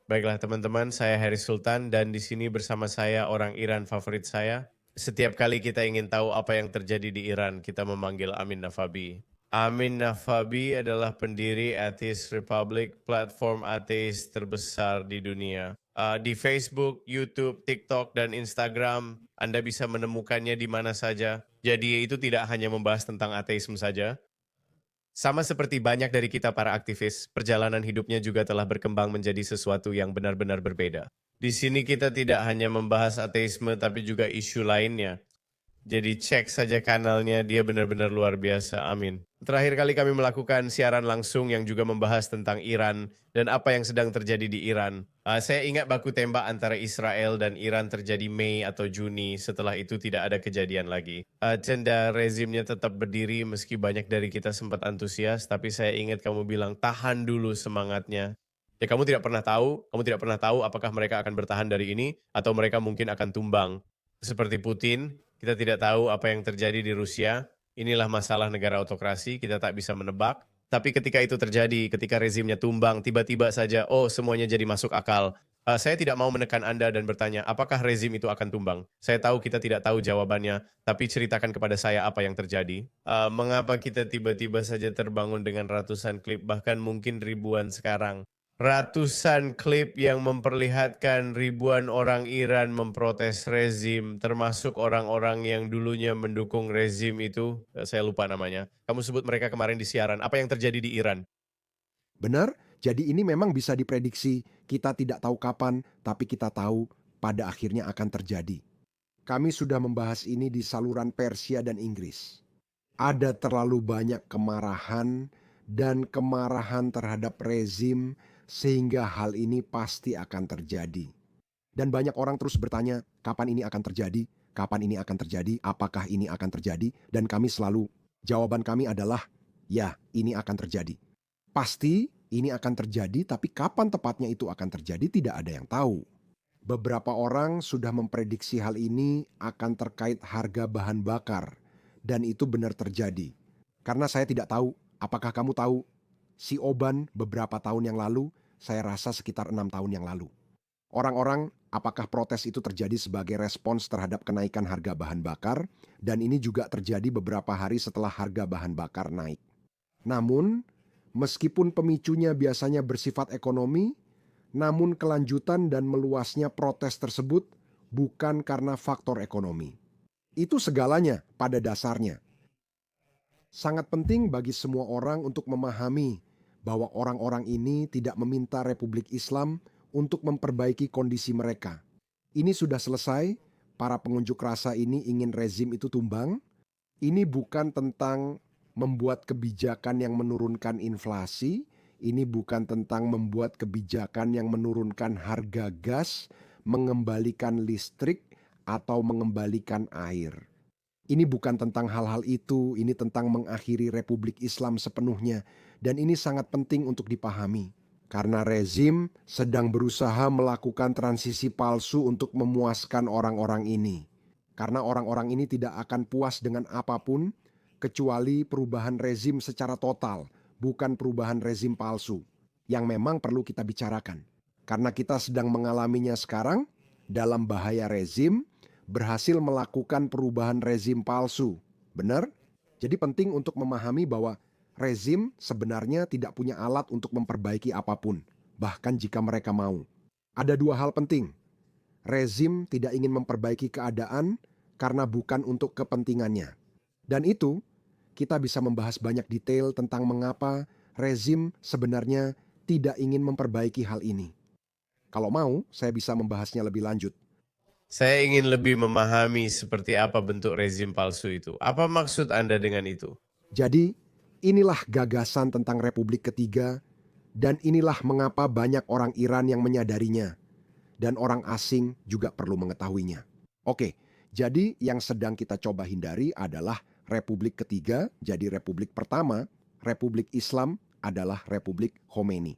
Baiklah teman-teman, saya Harry Sultan dan di sini bersama saya orang Iran favorit saya. Setiap kali kita ingin tahu apa yang terjadi di Iran, kita memanggil Amin Nafabi. Amin Nafabi adalah pendiri Atheist Republic, platform ateis terbesar di dunia. Di Facebook, YouTube, TikTok, dan Instagram, Anda bisa menemukannya di mana saja. Jadi itu tidak hanya membahas tentang ateisme saja, sama seperti banyak dari kita para aktivis, perjalanan hidupnya juga telah berkembang menjadi sesuatu yang benar-benar berbeda. Di sini kita tidak hanya membahas ateisme tapi juga isu lainnya. Jadi cek saja kanalnya, dia benar-benar luar biasa. Amin. Terakhir kali kami melakukan siaran langsung yang juga membahas tentang Iran dan apa yang sedang terjadi di Iran. Saya ingat baku tembak antara Israel dan Iran terjadi Mei atau Juni, setelah itu tidak ada kejadian lagi. Tenda rezimnya tetap berdiri meski banyak dari kita sempat antusias, tapi saya ingat kamu bilang tahan dulu semangatnya. Ya kamu tidak pernah tahu apakah mereka akan bertahan dari ini atau mereka mungkin akan tumbang. Seperti Putin, kita tidak tahu apa yang terjadi di Rusia. Inilah masalah negara autokrasi, kita tak bisa menebak. Tapi ketika itu terjadi, ketika rezimnya tumbang, tiba-tiba saja, oh semuanya jadi masuk akal. Saya tidak mau menekan Anda dan bertanya, apakah rezim itu akan tumbang? Saya tahu kita tidak tahu jawabannya, tapi ceritakan kepada saya apa yang terjadi. Mengapa kita tiba-tiba saja terbangun dengan ratusan klip, bahkan mungkin ribuan sekarang? Ratusan klip yang memperlihatkan ribuan orang Iran memprotes rezim, termasuk orang-orang yang dulunya mendukung rezim itu, saya lupa namanya. Kamu sebut mereka kemarin di siaran. Apa yang terjadi di Iran? Benar? Jadi ini memang bisa diprediksi. Kita tidak tahu kapan, tapi kita tahu pada akhirnya akan terjadi. Kami sudah membahas ini di saluran Persia dan Inggris. Ada terlalu banyak kemarahan dan kemarahan terhadap rezim sehingga hal ini pasti akan terjadi. Dan banyak orang terus bertanya, kapan ini akan terjadi? Kapan ini akan terjadi? Apakah ini akan terjadi? Dan kami selalu, jawaban kami adalah, ya, ini akan terjadi. Pasti ini akan terjadi, tapi kapan tepatnya itu akan terjadi tidak ada yang tahu. Beberapa orang sudah memprediksi hal ini akan terkait harga bahan bakar, dan itu benar terjadi. Karena saya tidak tahu, apakah kamu tahu, si Oban beberapa tahun yang lalu, saya rasa sekitar 6 tahun yang lalu. Orang-orang, apakah protes itu terjadi sebagai respons terhadap kenaikan harga bahan bakar, dan ini juga terjadi beberapa hari setelah harga bahan bakar naik. Namun, meskipun pemicunya biasanya bersifat ekonomi, namun kelanjutan dan meluasnya protes tersebut bukan karena faktor ekonomi. Itu segalanya pada dasarnya. Sangat penting bagi semua orang untuk memahami bahwa orang-orang ini tidak meminta Republik Islam untuk memperbaiki kondisi mereka. Ini sudah selesai, para pengunjuk rasa ini ingin rezim itu tumbang. Ini bukan tentang membuat kebijakan yang menurunkan inflasi, ini bukan tentang membuat kebijakan yang menurunkan harga gas, mengembalikan listrik, atau mengembalikan air. Ini bukan tentang hal-hal itu, ini tentang mengakhiri Republik Islam sepenuhnya. Dan ini sangat penting untuk dipahami. Karena rezim sedang berusaha melakukan transisi palsu untuk memuaskan orang-orang ini. Karena orang-orang ini tidak akan puas dengan apapun, kecuali perubahan rezim secara total, bukan perubahan rezim palsu. Yang memang perlu kita bicarakan. Karena kita sedang mengalaminya sekarang, dalam bahaya rezim, berhasil melakukan perubahan rezim palsu. Benar? Jadi penting untuk memahami bahwa rezim sebenarnya tidak punya alat untuk memperbaiki apapun, bahkan jika mereka mau. Ada dua hal penting. Rezim tidak ingin memperbaiki keadaan karena bukan untuk kepentingannya. Dan itu, kita bisa membahas banyak detail tentang mengapa rezim sebenarnya tidak ingin memperbaiki hal ini. Kalau mau, saya bisa membahasnya lebih lanjut. Saya ingin lebih memahami seperti apa bentuk rezim palsu itu. Apa maksud Anda dengan itu? Jadi, inilah gagasan tentang Republik Ketiga, dan inilah mengapa banyak orang Iran yang menyadarinya, dan orang asing juga perlu mengetahuinya. Oke, jadi yang sedang kita coba hindari adalah Republik Ketiga, jadi Republik Pertama, Republik Islam adalah Republik Khomeini.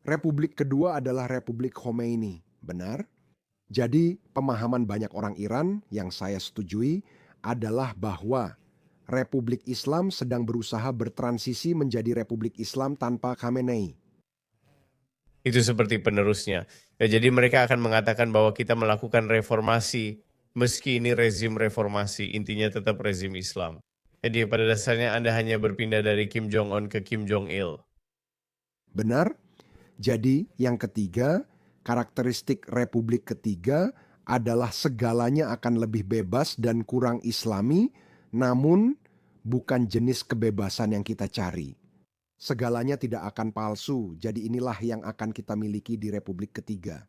Republik kedua adalah Republik Khomeini, benar? Jadi pemahaman banyak orang Iran yang saya setujui adalah bahwa Republik Islam sedang berusaha bertransisi menjadi Republik Islam tanpa Khamenei. Itu seperti penerusnya. Ya, jadi mereka akan mengatakan bahwa kita melakukan reformasi, meski ini rezim reformasi, intinya tetap rezim Islam. Jadi pada dasarnya Anda hanya berpindah dari Kim Jong-un ke Kim Jong-il. Benar? Jadi yang ketiga, karakteristik Republik ketiga adalah segalanya akan lebih bebas dan kurang Islami, namun bukan jenis kebebasan yang kita cari. Segalanya tidak akan palsu, jadi inilah yang akan kita miliki di Republik ketiga.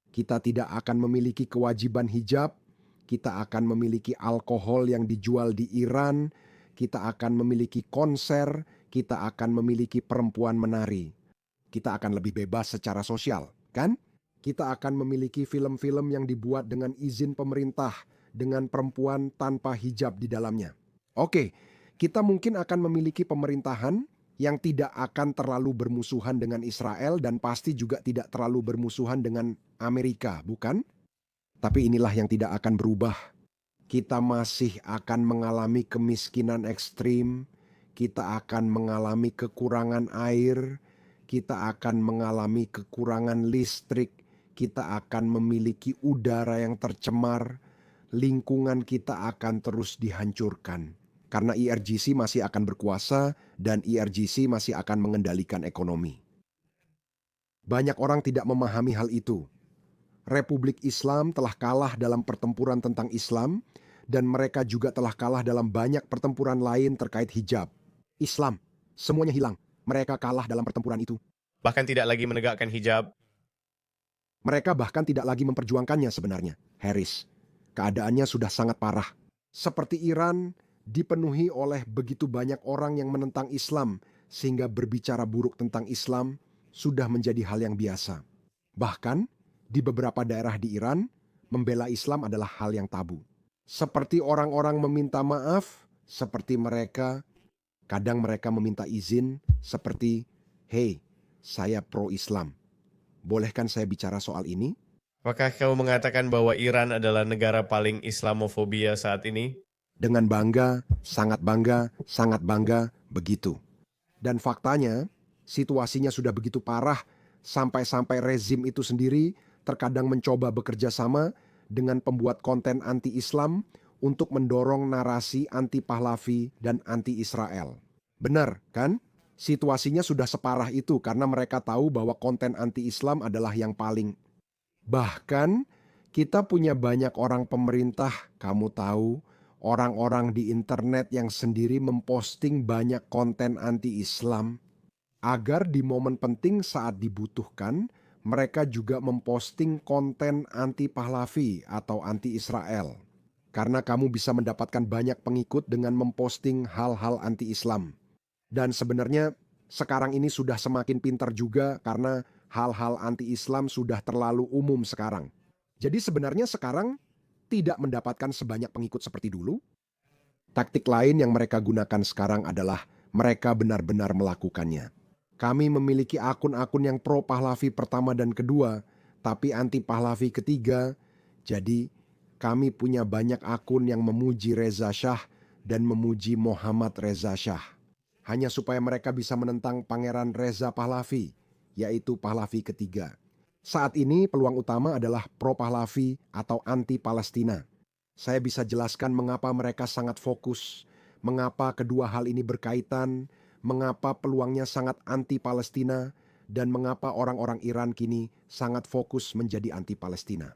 Kita tidak akan memiliki kewajiban hijab, kita akan memiliki alkohol yang dijual di Iran, kita akan memiliki konser, kita akan memiliki perempuan menari. Kita akan lebih bebas secara sosial, kan? Kita akan memiliki film-film yang dibuat dengan izin pemerintah, dengan perempuan tanpa hijab di dalamnya. Oke, kita mungkin akan memiliki pemerintahan yang tidak akan terlalu bermusuhan dengan Israel dan pasti juga tidak terlalu bermusuhan dengan Amerika, bukan? Tapi inilah yang tidak akan berubah. Kita masih akan mengalami kemiskinan ekstrim, kita akan mengalami kekurangan air, kita akan mengalami kekurangan listrik, kita akan memiliki udara yang tercemar, lingkungan kita akan terus dihancurkan. Karena IRGC masih akan berkuasa dan IRGC masih akan mengendalikan ekonomi. Banyak orang tidak memahami hal itu. Republik Islam telah kalah dalam pertempuran tentang Islam dan mereka juga telah kalah dalam banyak pertempuran lain terkait hijab. Islam, semuanya hilang. Mereka kalah dalam pertempuran itu. Bahkan tidak lagi menegakkan hijab. Mereka bahkan tidak lagi memperjuangkannya sebenarnya, Harris. Keadaannya sudah sangat parah. Seperti Iran, dipenuhi oleh begitu banyak orang yang menentang Islam, sehingga berbicara buruk tentang Islam sudah menjadi hal yang biasa. Bahkan, di beberapa daerah di Iran, membela Islam adalah hal yang tabu. Seperti orang-orang meminta maaf, seperti mereka, kadang mereka meminta izin, seperti, "Hei, saya pro-Islam. Bolehkan saya bicara soal ini?" Apakah kamu mengatakan bahwa Iran adalah negara paling Islamofobia saat ini? Dengan bangga, sangat bangga, begitu. Dan faktanya, situasinya sudah begitu parah, sampai-sampai rezim itu sendiri terkadang mencoba bekerja sama dengan pembuat konten anti-Islam untuk mendorong narasi anti-Pahlavi dan anti-Israel. Benar, kan? Situasinya sudah separah itu karena mereka tahu bahwa konten anti-Islam adalah yang paling. Bahkan, kita punya banyak orang pemerintah, kamu tahu, orang-orang di internet yang sendiri memposting banyak konten anti-Islam, agar di momen penting saat dibutuhkan, mereka juga memposting konten anti-Pahlavi atau anti-Israel. Karena kamu bisa mendapatkan banyak pengikut dengan memposting hal-hal anti-Islam. Dan sebenarnya sekarang ini sudah semakin pintar juga karena hal-hal anti-Islam sudah terlalu umum sekarang. Jadi sebenarnya sekarang tidak mendapatkan sebanyak pengikut seperti dulu. Taktik lain yang mereka gunakan sekarang adalah mereka benar-benar melakukannya. Kami memiliki akun-akun yang pro Pahlavi pertama dan kedua, tapi anti Pahlavi ketiga. Jadi kami punya banyak akun yang memuji Reza Shah dan memuji Muhammad Reza Shah. Hanya supaya mereka bisa menentang Pangeran Reza Pahlavi, yaitu Pahlavi ketiga. Saat ini peluang utama adalah pro-Pahlavi atau anti-Palestina. Saya bisa jelaskan mengapa mereka sangat fokus, mengapa kedua hal ini berkaitan, mengapa peluangnya sangat anti-Palestina, dan mengapa orang-orang Iran kini sangat fokus menjadi anti-Palestina.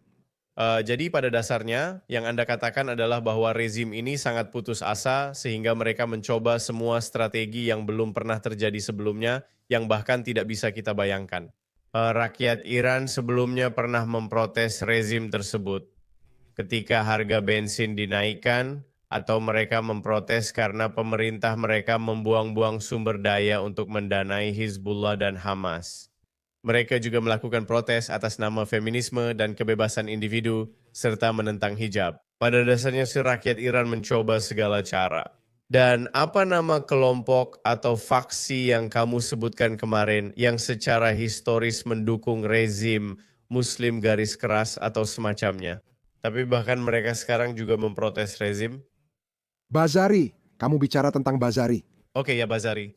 Jadi pada dasarnya yang Anda katakan adalah bahwa rezim ini sangat putus asa sehingga mereka mencoba semua strategi yang belum pernah terjadi sebelumnya yang bahkan tidak bisa kita bayangkan. Rakyat Iran sebelumnya pernah memprotes rezim tersebut ketika harga bensin dinaikkan atau mereka memprotes karena pemerintah mereka membuang-buang sumber daya untuk mendanai Hizbullah dan Hamas. Mereka juga melakukan protes atas nama feminisme dan kebebasan individu serta menentang hijab. Pada dasarnya rakyat Iran mencoba segala cara. Dan apa nama kelompok atau faksi yang kamu sebutkan kemarin yang secara historis mendukung rezim Muslim garis keras atau semacamnya? Tapi bahkan mereka sekarang juga memprotes rezim? Bazari, kamu bicara tentang Bazari. Oke ya Bazari.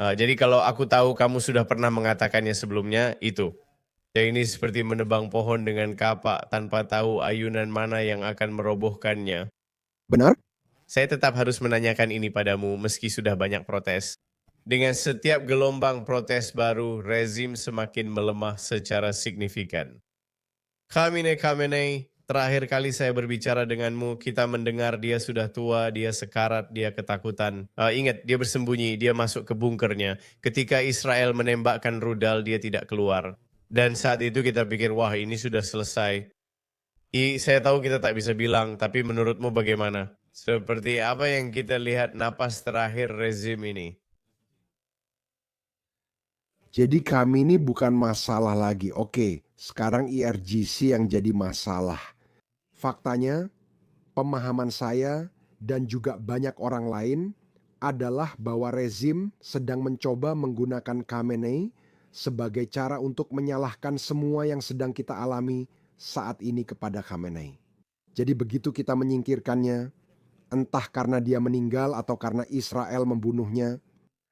Jadi kalau aku tahu kamu sudah pernah mengatakannya sebelumnya, itu. Ya ini seperti menebang pohon dengan kapak tanpa tahu ayunan mana yang akan merobohkannya. Benar? Saya tetap harus menanyakan ini padamu meski sudah banyak protes. Dengan setiap gelombang protes baru, rezim semakin melemah secara signifikan. Khamenei, terakhir kali saya berbicara denganmu, kita mendengar dia sudah tua, dia sekarat, dia ketakutan. Ingat, dia bersembunyi, dia masuk ke bunkernya. Ketika Israel menembakkan rudal, dia tidak keluar. Dan saat itu kita pikir, wah ini sudah selesai. Saya tahu kita tak bisa bilang, tapi menurutmu bagaimana? Seperti apa yang kita lihat napas terakhir rezim ini? Jadi kami ini bukan masalah lagi. Oke, sekarang IRGC yang jadi masalah. Faktanya, pemahaman saya dan juga banyak orang lain adalah bahwa rezim sedang mencoba menggunakan Khamenei sebagai cara untuk menyalahkan semua yang sedang kita alami saat ini kepada Khamenei. Jadi begitu kita menyingkirkannya, entah karena dia meninggal atau karena Israel membunuhnya,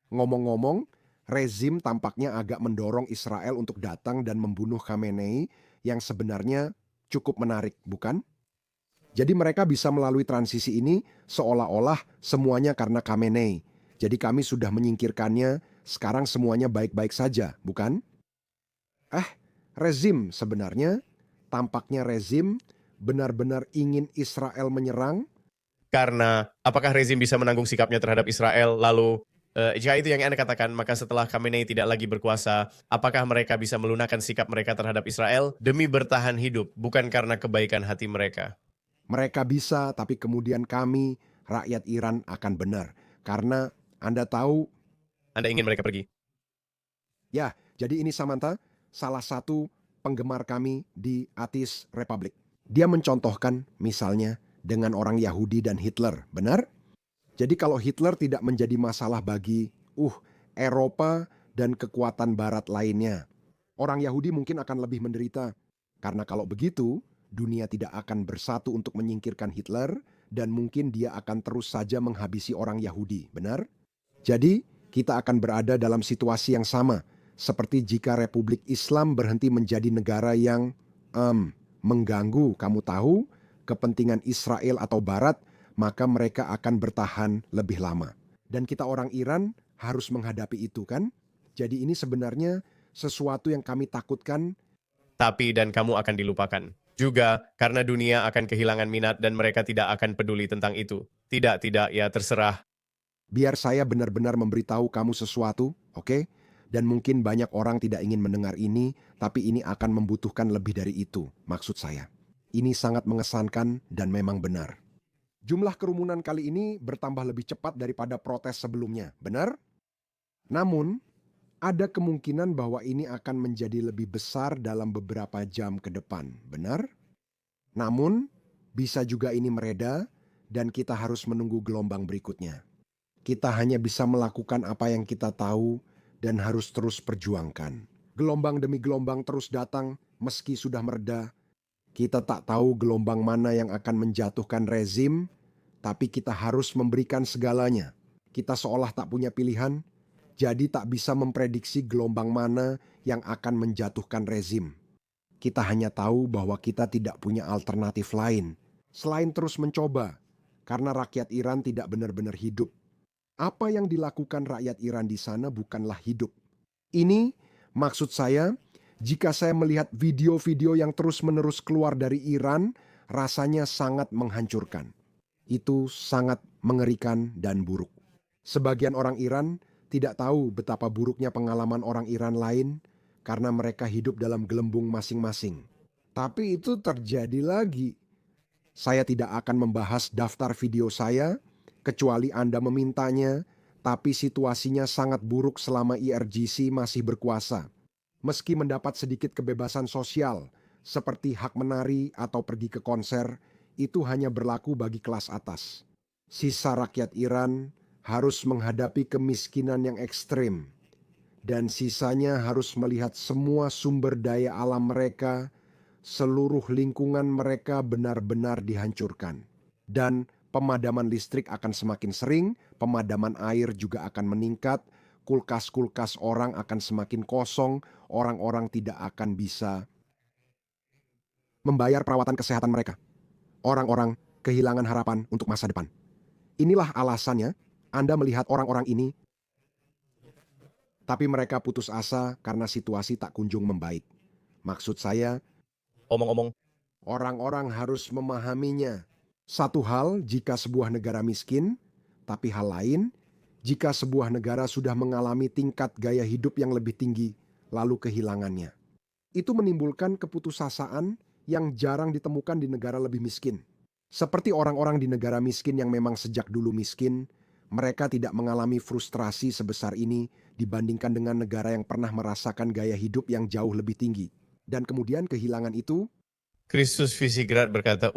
ngomong-ngomong, rezim tampaknya agak mendorong Israel untuk datang dan membunuh Khamenei yang sebenarnya cukup menarik, bukan? Jadi mereka bisa melalui transisi ini seolah-olah semuanya karena Khamenei. Jadi kami sudah menyingkirkannya, sekarang semuanya baik-baik saja, bukan? Eh, rezim sebenarnya, tampaknya rezim benar-benar ingin Israel menyerang. Karena apakah rezim bisa menanggung sikapnya terhadap Israel? Lalu, jika itu yang Anda katakan, maka setelah Khamenei tidak lagi berkuasa, apakah mereka bisa melunakkan sikap mereka terhadap Israel demi bertahan hidup, bukan karena kebaikan hati mereka? Mereka bisa, tapi kemudian kami, rakyat Iran akan benar. Karena Anda tahu, Anda ingin mereka pergi? ya, jadi ini Samantha, salah satu penggemar kami di Atheist Republic. Dia mencontohkan misalnya dengan orang Yahudi dan Hitler, benar? Jadi kalau Hitler tidak menjadi masalah bagi Eropa dan kekuatan barat lainnya, orang Yahudi mungkin akan lebih menderita. Karena kalau begitu, dunia tidak akan bersatu untuk menyingkirkan Hitler dan mungkin dia akan terus saja menghabisi orang Yahudi, benar? Jadi, kita akan berada dalam situasi yang sama, seperti jika Republik Islam berhenti menjadi negara yang mengganggu, kamu tahu, kepentingan Israel atau Barat, maka mereka akan bertahan lebih lama. Dan kita orang Iran harus menghadapi itu kan? Jadi ini sebenarnya sesuatu yang kami takutkan. Tapi dan kamu akan dilupakan. Juga karena dunia akan kehilangan minat dan mereka tidak akan peduli tentang itu. Tidak, ya terserah. Biar saya benar-benar memberitahu kamu sesuatu, oke? Dan mungkin banyak orang tidak ingin mendengar ini, tapi ini akan membutuhkan lebih dari itu, maksud saya. Ini sangat mengesankan dan memang benar. Jumlah kerumunan kali ini bertambah lebih cepat daripada protes sebelumnya, benar? Namun, ada kemungkinan bahwa ini akan menjadi lebih besar dalam beberapa jam ke depan, benar? Namun, bisa juga ini mereda dan kita harus menunggu gelombang berikutnya. Kita hanya bisa melakukan apa yang kita tahu dan harus terus perjuangkan. Gelombang demi gelombang terus datang meski sudah mereda. Kita tak tahu gelombang mana yang akan menjatuhkan rezim, tapi kita harus memberikan segalanya. Kita seolah tak punya pilihan, jadi tak bisa memprediksi gelombang mana yang akan menjatuhkan rezim. Kita hanya tahu bahwa kita tidak punya alternatif lain selain terus mencoba, karena rakyat Iran tidak benar-benar hidup. Apa yang dilakukan rakyat Iran di sana bukanlah hidup. Ini maksud saya, jika saya melihat video-video yang terus-menerus keluar dari Iran, rasanya sangat menghancurkan. Itu sangat mengerikan dan buruk. Sebagian orang Iran tidak tahu betapa buruknya pengalaman orang Iran lain karena mereka hidup dalam gelembung masing-masing. Tapi itu terjadi lagi. Saya tidak akan membahas daftar video saya, kecuali Anda memintanya, tapi situasinya sangat buruk selama IRGC masih berkuasa. Meski mendapat sedikit kebebasan sosial, seperti hak menari atau pergi ke konser, itu hanya berlaku bagi kelas atas. Sisa rakyat Iran harus menghadapi kemiskinan yang ekstrim, dan sisanya harus melihat semua sumber daya alam mereka, seluruh lingkungan mereka benar-benar dihancurkan. Dan pemadaman listrik akan semakin sering, pemadaman air juga akan meningkat, kulkas-kulkas orang akan semakin kosong, orang-orang tidak akan bisa membayar perawatan kesehatan mereka. Orang-orang kehilangan harapan untuk masa depan. Inilah alasannya Anda melihat orang-orang ini, tapi mereka putus asa karena situasi tak kunjung membaik. Maksud saya, Omong-omong, orang-orang harus memahaminya. Satu hal jika sebuah negara miskin, tapi hal lain jika sebuah negara sudah mengalami tingkat gaya hidup yang lebih tinggi, lalu kehilangannya. Itu menimbulkan keputusasaan yang jarang ditemukan di negara lebih miskin. Seperti orang-orang di negara miskin yang memang sejak dulu miskin, mereka tidak mengalami frustrasi sebesar ini dibandingkan dengan negara yang pernah merasakan gaya hidup yang jauh lebih tinggi. Dan kemudian kehilangan itu, Kristus Visigrat berkata,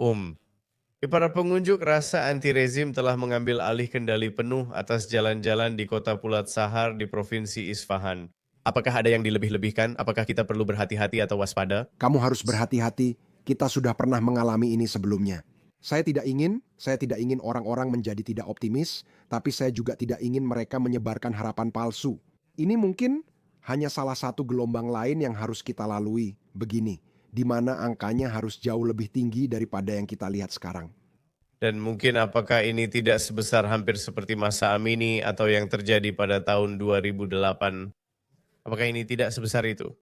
para pengunjuk rasa anti-rezim telah mengambil alih kendali penuh atas jalan-jalan di kota Pulat Sahar di Provinsi Isfahan. Apakah ada yang dilebih-lebihkan? Apakah kita perlu berhati-hati atau waspada? kamu harus berhati-hati, kita sudah pernah mengalami ini sebelumnya. Saya tidak ingin orang-orang menjadi tidak optimis, tapi saya juga tidak ingin mereka menyebarkan harapan palsu. Ini mungkin hanya salah satu gelombang lain yang harus kita lalui, begini, di mana angkanya harus jauh lebih tinggi daripada yang kita lihat sekarang. Dan mungkin apakah ini tidak sebesar hampir seperti masa Amini atau yang terjadi pada tahun 2008? Apakah ini tidak sebesar itu?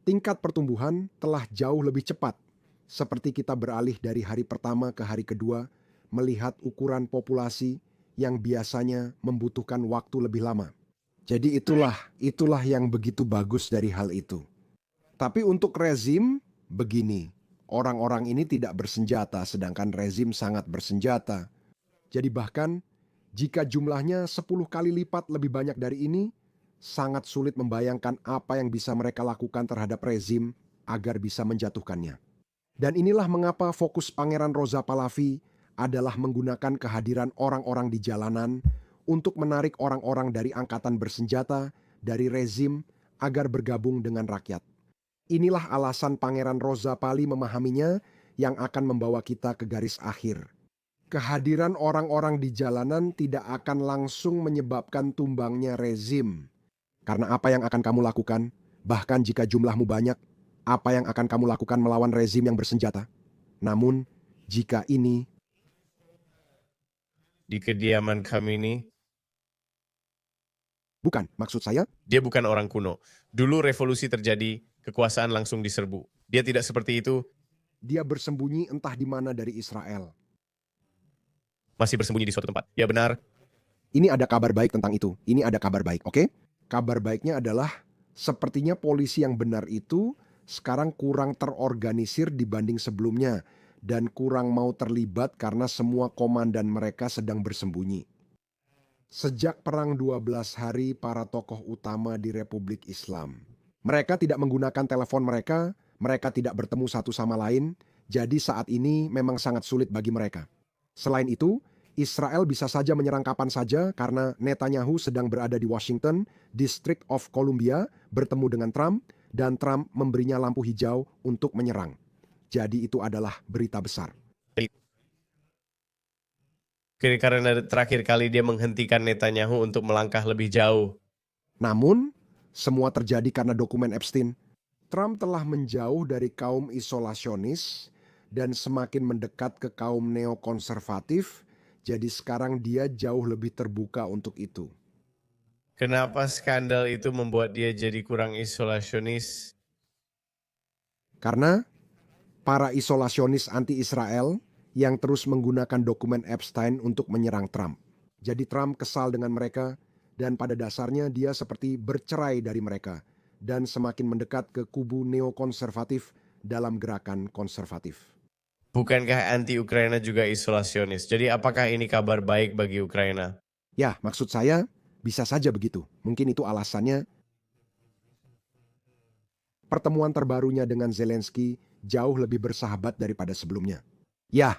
Tingkat pertumbuhan telah jauh lebih cepat, seperti kita beralih dari hari pertama ke hari kedua, melihat ukuran populasi yang biasanya membutuhkan waktu lebih lama. Jadi itulah yang begitu bagus dari hal itu. Tapi untuk rezim, begini, orang-orang ini tidak bersenjata, sedangkan rezim sangat bersenjata. Jadi bahkan jika jumlahnya 10 kali lipat lebih banyak dari ini, sangat sulit membayangkan apa yang bisa mereka lakukan terhadap rezim agar bisa menjatuhkannya. Dan inilah mengapa fokus Pangeran Roza Pahlavi adalah menggunakan kehadiran orang-orang di jalanan untuk menarik orang-orang dari angkatan bersenjata, dari rezim, agar bergabung dengan rakyat. Inilah alasan Pangeran Roza Pali memahaminya yang akan membawa kita ke garis akhir. Kehadiran orang-orang di jalanan tidak akan langsung menyebabkan tumbangnya rezim. Karena apa yang akan kamu lakukan, bahkan jika jumlahmu banyak, apa yang akan kamu lakukan melawan rezim yang bersenjata? Namun, jika ini Di kediaman kami ini, bukan, maksud saya, dia bukan orang kuno. Dulu revolusi terjadi, kekuasaan langsung diserbu. Dia tidak seperti itu, dia bersembunyi entah di mana dari Israel. masih bersembunyi di suatu tempat. Ya benar, Ini ada kabar baik tentang itu. Ini ada kabar baik, oke? Kabar baiknya adalah sepertinya polisi yang benar itu sekarang kurang terorganisir dibanding sebelumnya dan kurang mau terlibat karena semua komandan mereka sedang bersembunyi. Sejak perang 12 hari para tokoh utama di Republik Islam, mereka tidak menggunakan telepon mereka tidak bertemu satu sama lain, jadi saat ini memang sangat sulit bagi mereka. Selain itu, Israel bisa saja menyerang kapan saja karena Netanyahu sedang berada di Washington, District of Columbia, bertemu dengan Trump, dan Trump memberinya lampu hijau untuk menyerang. Jadi itu adalah berita besar. karena terakhir kali dia menghentikan Netanyahu untuk melangkah lebih jauh. Namun, semua terjadi karena dokumen Epstein. Trump telah menjauh dari kaum isolasionis dan semakin mendekat ke kaum neokonservatif, jadi sekarang dia jauh lebih terbuka untuk itu. Kenapa skandal itu membuat dia jadi kurang isolasionis? Karena para isolasionis anti-Israel yang terus menggunakan dokumen Epstein untuk menyerang Trump. Jadi Trump kesal dengan mereka dan pada dasarnya dia seperti bercerai dari mereka dan semakin mendekat ke kubu neokonservatif dalam gerakan konservatif. Bukankah anti-Ukraina juga isolasionis? Jadi apakah ini kabar baik bagi Ukraina? Ya, maksud saya bisa saja begitu. Mungkin itu alasannya. Pertemuan terbarunya dengan Zelensky jauh lebih bersahabat daripada sebelumnya. Ya,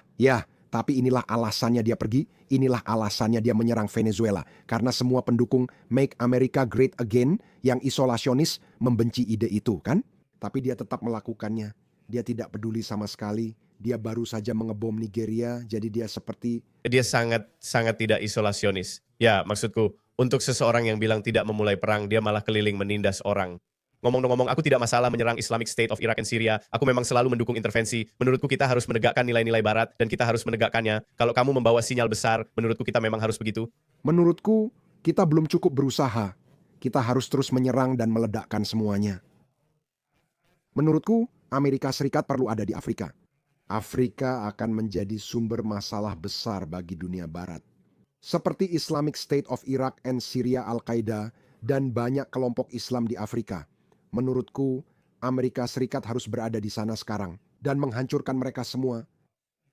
tapi inilah alasannya dia pergi, inilah alasannya dia menyerang Venezuela. Karena semua pendukung Make America Great Again yang isolasionis membenci ide itu, kan? Tapi dia tetap melakukannya. Dia tidak peduli sama sekali. Dia baru saja mengebom Nigeria, jadi dia seperti... Dia sangat tidak isolasionis. Ya, maksudku, untuk seseorang yang bilang tidak memulai perang, dia malah keliling menindas orang. Ngomong-ngomong, aku tidak masalah menyerang Islamic State of Iraq and Syria. Aku memang selalu mendukung intervensi. Menurutku kita harus menegakkan nilai-nilai barat, dan kita harus menegakkannya. Kalau kamu membawa sinyal besar, menurutku kita memang harus begitu. Menurutku, kita belum cukup berusaha. Kita harus terus menyerang dan meledakkan semuanya. Menurutku, Amerika Serikat perlu ada di Afrika. Afrika akan menjadi sumber masalah besar bagi dunia barat. Seperti Islamic State of Iraq and Syria Al-Qaeda dan banyak kelompok Islam di Afrika. Menurutku, Amerika Serikat harus berada di sana sekarang dan menghancurkan mereka semua.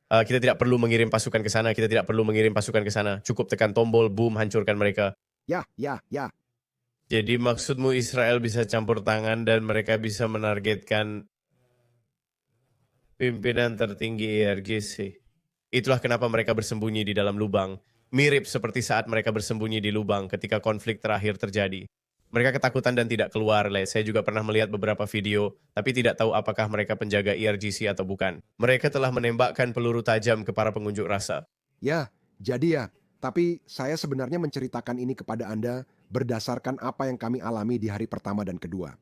Kita tidak perlu mengirim pasukan ke sana, kita tidak perlu mengirim pasukan ke sana. Cukup tekan tombol, boom, hancurkan mereka. Ya, ya, ya. Jadi maksudmu Israel bisa campur tangan dan mereka bisa menargetkan pimpinan tertinggi IRGC. Itulah kenapa mereka bersembunyi di dalam lubang. Mirip seperti saat mereka bersembunyi di lubang ketika konflik terakhir terjadi. Mereka ketakutan dan tidak keluar. Saya juga pernah melihat beberapa video, tapi tidak tahu apakah mereka penjaga IRGC atau bukan. Mereka telah menembakkan peluru tajam ke para pengunjuk rasa. Ya, jadi ya. Tapi saya sebenarnya menceritakan ini kepada Anda berdasarkan apa yang kami alami di hari pertama dan kedua.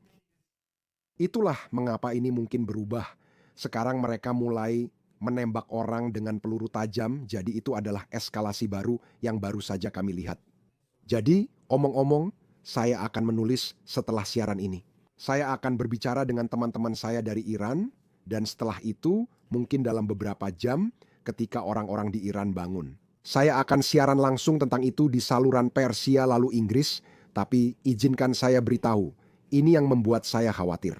Itulah mengapa ini mungkin berubah. Sekarang mereka mulai menembak orang dengan peluru tajam, jadi itu adalah eskalasi baru yang baru saja kami lihat. Jadi, omong-omong, saya akan menulis setelah siaran ini. Saya akan berbicara dengan teman-teman saya dari Iran, dan setelah itu, mungkin dalam beberapa jam, ketika orang-orang di Iran bangun. Saya akan siaran langsung tentang itu di saluran Persia lalu Inggris, tapi izinkan saya beritahu, ini yang membuat saya khawatir.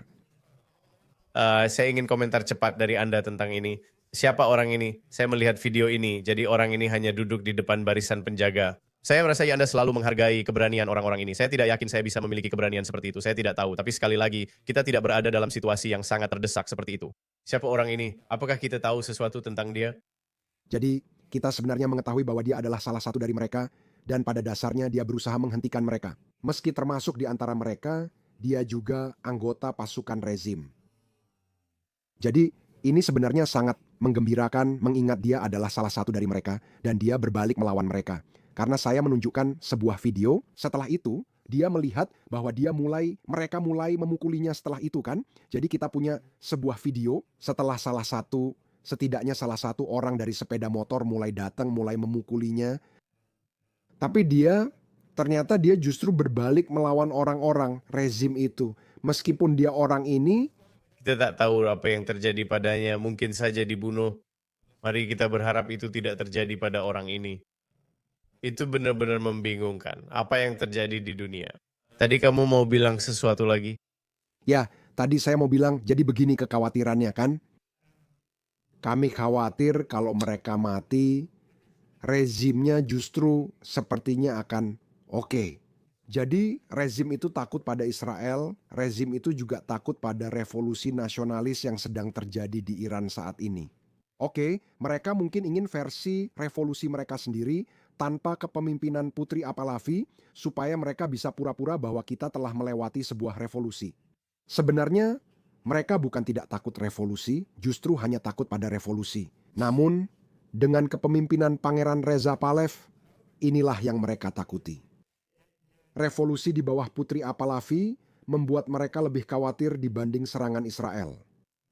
Saya ingin komentar cepat dari Anda tentang ini. Siapa orang ini? Saya melihat video ini, jadi orang ini hanya duduk di depan barisan penjaga. Saya merasa Anda selalu menghargai keberanian orang-orang ini. Saya tidak yakin saya bisa memiliki keberanian seperti itu. Saya tidak tahu. Tapi sekali lagi, kita tidak berada dalam situasi yang sangat terdesak seperti itu. Siapa orang ini? Apakah kita tahu sesuatu tentang dia? Jadi, kita sebenarnya mengetahui bahwa dia adalah salah satu dari mereka, dan pada dasarnya dia berusaha menghentikan mereka. Meski termasuk di antara mereka, dia juga anggota pasukan rezim. Jadi, ini sebenarnya sangat menggembirakan mengingat dia adalah salah satu dari mereka, dan dia berbalik melawan mereka. Karena saya menunjukkan sebuah video, setelah itu, dia melihat bahwa mereka mulai memukulinya setelah itu kan. Jadi kita punya sebuah video setelah setidaknya salah satu orang dari sepeda motor mulai datang, mulai memukulinya. Tapi ternyata dia justru berbalik melawan orang-orang rezim itu. Meskipun dia orang ini, Kita tak tahu apa yang terjadi padanya. Mungkin saja dibunuh. Mari kita berharap itu tidak terjadi pada orang ini. Itu benar-benar membingungkan. Apa yang terjadi di dunia? Tadi kamu mau bilang sesuatu lagi? ya tadi saya mau bilang jadi begini kekhawatirannya kan. Kami khawatir kalau mereka mati, rezimnya justru sepertinya akan oke. Jadi rezim itu takut pada Israel, rezim itu juga takut pada revolusi nasionalis yang sedang terjadi di Iran saat ini. Oke, mereka mungkin ingin versi revolusi mereka sendiri tanpa kepemimpinan Putri Apalavi supaya mereka bisa pura-pura bahwa kita telah melewati sebuah revolusi. Sebenarnya mereka bukan tidak takut revolusi, justru hanya takut pada revolusi. Namun, dengan kepemimpinan Pangeran Reza Palev, inilah yang mereka takuti. Revolusi di bawah Putri Apalavi membuat mereka lebih khawatir dibanding serangan Israel.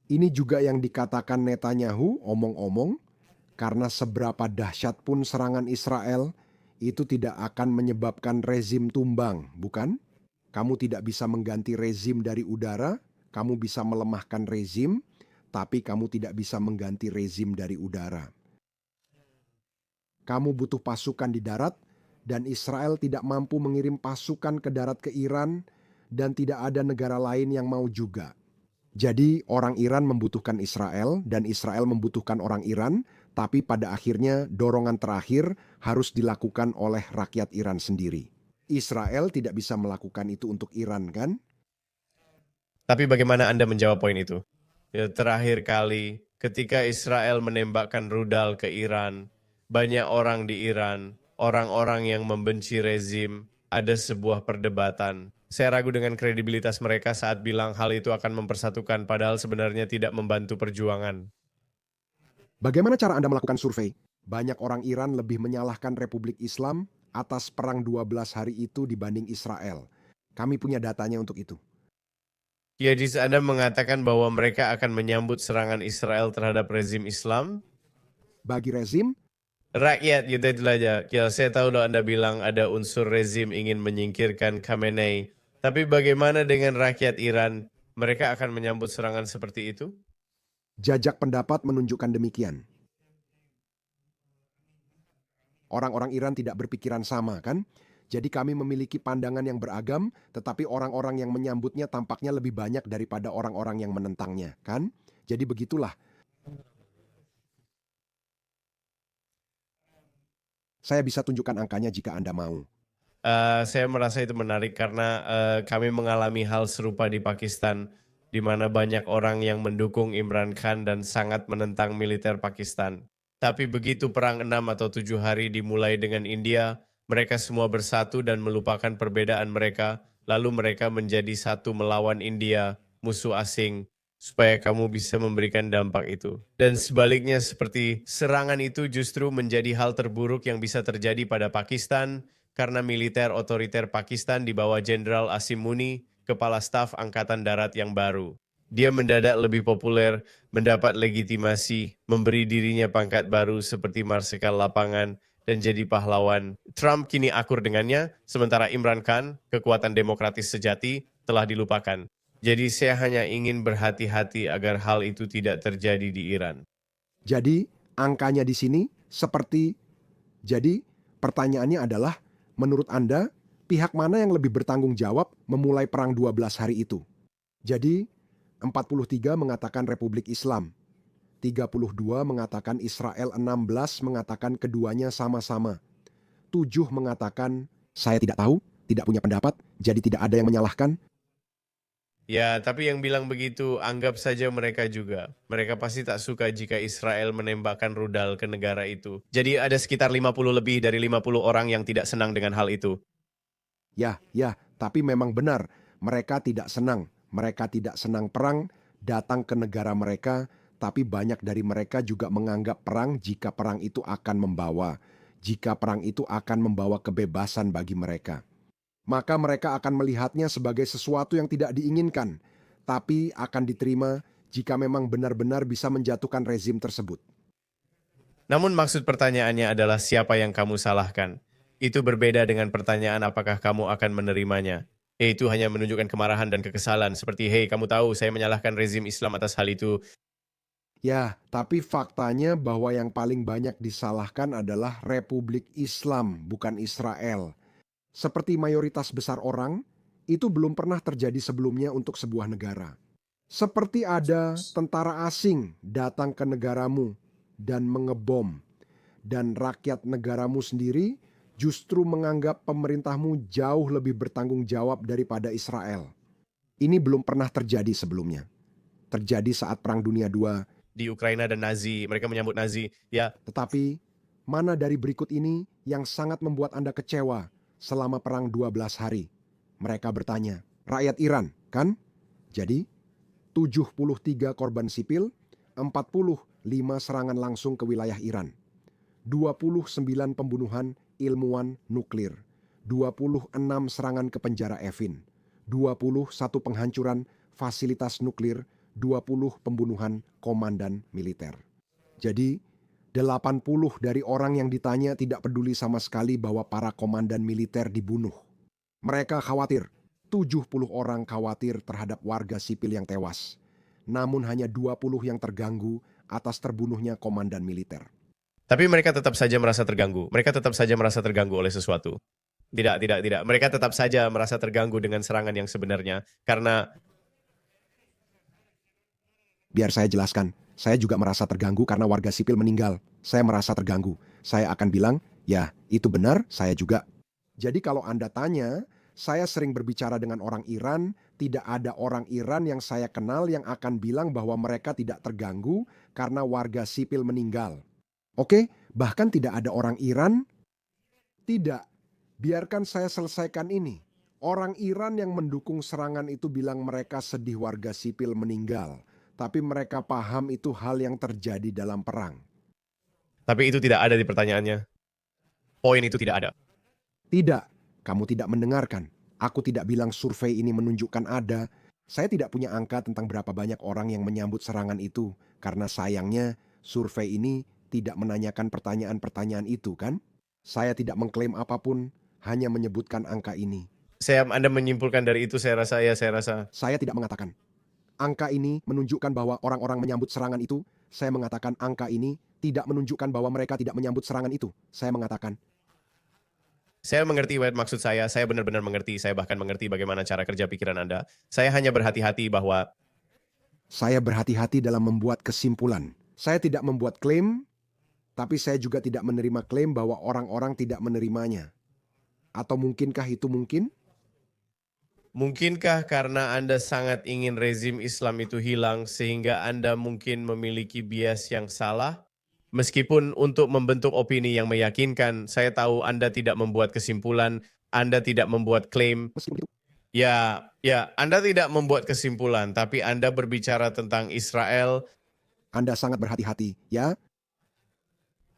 Ini juga yang dikatakan Netanyahu, omong-omong, karena seberapa dahsyat pun serangan Israel, itu tidak akan menyebabkan rezim tumbang, bukan? Kamu tidak bisa mengganti rezim dari udara, kamu bisa melemahkan rezim, tapi kamu tidak bisa mengganti rezim dari udara. Kamu butuh pasukan di darat, dan Israel tidak mampu mengirim pasukan ke darat ke Iran, dan tidak ada negara lain yang mau juga. Jadi orang Iran membutuhkan Israel, dan Israel membutuhkan orang Iran, tapi pada akhirnya dorongan terakhir harus dilakukan oleh rakyat Iran sendiri. Israel tidak bisa melakukan itu untuk Iran kan? Tapi bagaimana Anda menjawab poin itu? Ya, terakhir kali ketika Israel menembakkan rudal ke Iran, banyak orang di Iran, orang-orang yang membenci rezim, ada sebuah perdebatan. Saya ragu dengan kredibilitas mereka saat bilang hal itu akan mempersatukan, padahal sebenarnya tidak membantu perjuangan. Bagaimana cara Anda melakukan survei? Banyak orang Iran lebih menyalahkan Republik Islam atas perang 12 hari itu dibanding Israel. Kami punya datanya untuk itu. Jadi Anda mengatakan bahwa mereka akan menyambut serangan Israel terhadap rezim Islam? Bagi rezim, Rakyat gitu itu aja. Ya, saya tahu loh Anda bilang ada unsur rezim ingin menyingkirkan Khamenei. Tapi bagaimana dengan rakyat Iran? Mereka akan menyambut serangan seperti itu? jajak pendapat menunjukkan demikian. Orang-orang Iran tidak berpikiran sama, kan? Jadi kami memiliki pandangan yang beragam, tetapi orang-orang yang menyambutnya tampaknya lebih banyak daripada orang-orang yang menentangnya, kan? Jadi begitulah. Saya bisa tunjukkan angkanya jika Anda mau. Saya merasa itu menarik karena kami mengalami hal serupa di Pakistan, di mana banyak orang yang mendukung Imran Khan dan sangat menentang militer Pakistan. Tapi begitu perang 6 atau 7 hari dimulai dengan India, mereka semua bersatu dan melupakan perbedaan mereka, lalu mereka menjadi satu melawan India, musuh asing, supaya kamu bisa memberikan dampak itu. Dan sebaliknya seperti serangan itu justru menjadi hal terburuk yang bisa terjadi pada Pakistan, karena militer otoriter Pakistan di bawah Jenderal Asim Muni, kepala staf Angkatan Darat yang baru. Dia mendadak lebih populer, mendapat legitimasi, memberi dirinya pangkat baru seperti marsikal lapangan, dan jadi pahlawan. Trump kini akur dengannya, sementara Imran Khan, kekuatan demokratis sejati, telah dilupakan. Jadi saya hanya ingin berhati-hati agar hal itu tidak terjadi di Iran. Jadi, angkanya di sini seperti... Jadi, pertanyaannya adalah, menurut Anda, pihak mana yang lebih bertanggung jawab memulai perang 12 hari itu? Jadi, 43 mengatakan Republik Islam, 32 mengatakan Israel, 16 mengatakan keduanya sama-sama, 7 mengatakan saya tidak tahu, tidak punya pendapat, jadi tidak ada yang menyalahkan. Ya, tapi yang bilang begitu, anggap saja mereka juga. Mereka pasti tak suka jika Israel menembakkan rudal ke negara itu. Jadi ada sekitar 50 lebih dari 50 orang yang tidak senang dengan hal itu. Ya, tapi memang benar, mereka tidak senang. Mereka tidak senang perang datang ke negara mereka, tapi banyak dari mereka juga menganggap perang jika perang itu akan membawa kebebasan bagi mereka. Maka mereka akan melihatnya sebagai sesuatu yang tidak diinginkan, tapi akan diterima jika memang benar-benar bisa menjatuhkan rezim tersebut. Namun maksud pertanyaannya adalah siapa yang kamu salahkan. Itu berbeda dengan pertanyaan apakah kamu akan menerimanya. Itu hanya menunjukkan kemarahan dan kekesalan, seperti, hei kamu tahu saya menyalahkan rezim Islam atas hal itu. Ya, tapi faktanya bahwa yang paling banyak disalahkan adalah Republik Islam, bukan Israel. Seperti mayoritas besar orang, itu belum pernah terjadi sebelumnya untuk sebuah negara. Seperti ada tentara asing datang ke negaramu dan mengebom, dan rakyat negaramu sendiri justru menganggap pemerintahmu jauh lebih bertanggung jawab daripada Israel. Ini belum pernah terjadi sebelumnya. Terjadi saat Perang Dunia II, Di Ukraina dan Nazi, mereka menyambut Nazi. Ya, tetapi mana dari berikut ini yang sangat membuat Anda kecewa selama Perang 12 hari? Mereka bertanya, rakyat Iran, kan? Jadi, 73 korban sipil, 45 serangan langsung ke wilayah Iran, 29 pembunuhan ilmuwan nuklir, 26 serangan ke penjara Evin, 21 penghancuran fasilitas nuklir, 20 pembunuhan komandan militer. Jadi, 80 dari orang yang ditanya tidak peduli sama sekali bahwa para komandan militer dibunuh. Mereka khawatir, 70 orang khawatir terhadap warga sipil yang tewas. Namun hanya 20 yang terganggu atas terbunuhnya komandan militer. tapi mereka tetap saja merasa terganggu. Mereka tetap saja merasa terganggu oleh sesuatu. Tidak. Mereka tetap saja merasa terganggu dengan serangan yang sebenarnya. Karena Biar saya jelaskan, saya juga merasa terganggu karena warga sipil meninggal. Saya merasa terganggu. Saya akan bilang, ya itu benar, saya juga. Jadi kalau Anda tanya, saya sering berbicara dengan orang Iran, tidak ada orang Iran yang saya kenal yang akan bilang bahwa mereka tidak terganggu karena warga sipil meninggal. Oke, bahkan tidak ada orang Iran. Tidak, biarkan saya selesaikan ini. Orang Iran yang mendukung serangan itu bilang mereka sedih warga sipil meninggal. Tapi mereka paham itu hal yang terjadi dalam perang. tapi itu tidak ada di pertanyaannya. Poin itu tidak ada. Tidak, kamu tidak mendengarkan. Aku tidak bilang survei ini menunjukkan ada. Saya tidak punya angka tentang berapa banyak orang yang menyambut serangan itu, karena sayangnya survei ini tidak menanyakan pertanyaan-pertanyaan itu, kan? Saya tidak mengklaim apapun, hanya menyebutkan angka ini. Anda menyimpulkan dari itu, saya rasa ya, saya rasa. Saya tidak mengatakan angka ini menunjukkan bahwa orang-orang menyambut serangan itu. Saya mengatakan angka ini tidak menunjukkan bahwa mereka tidak menyambut serangan itu. Saya mengatakan Saya mengerti maksud saya benar-benar mengerti, saya bahkan mengerti bagaimana cara kerja pikiran Anda. Saya hanya berhati-hati bahwa saya berhati-hati dalam membuat kesimpulan. Saya tidak membuat klaim, tapi saya juga tidak menerima klaim bahwa orang-orang tidak menerimanya. Atau mungkinkah itu mungkin? mungkinkah karena Anda sangat ingin rezim Islam itu hilang sehingga Anda mungkin memiliki bias yang salah? Meskipun untuk membentuk opini yang meyakinkan, saya tahu Anda tidak membuat kesimpulan, Anda tidak membuat klaim. Meskipun itu, Ya, Anda tidak membuat kesimpulan, tapi Anda berbicara tentang Israel. Anda sangat berhati-hati, ya?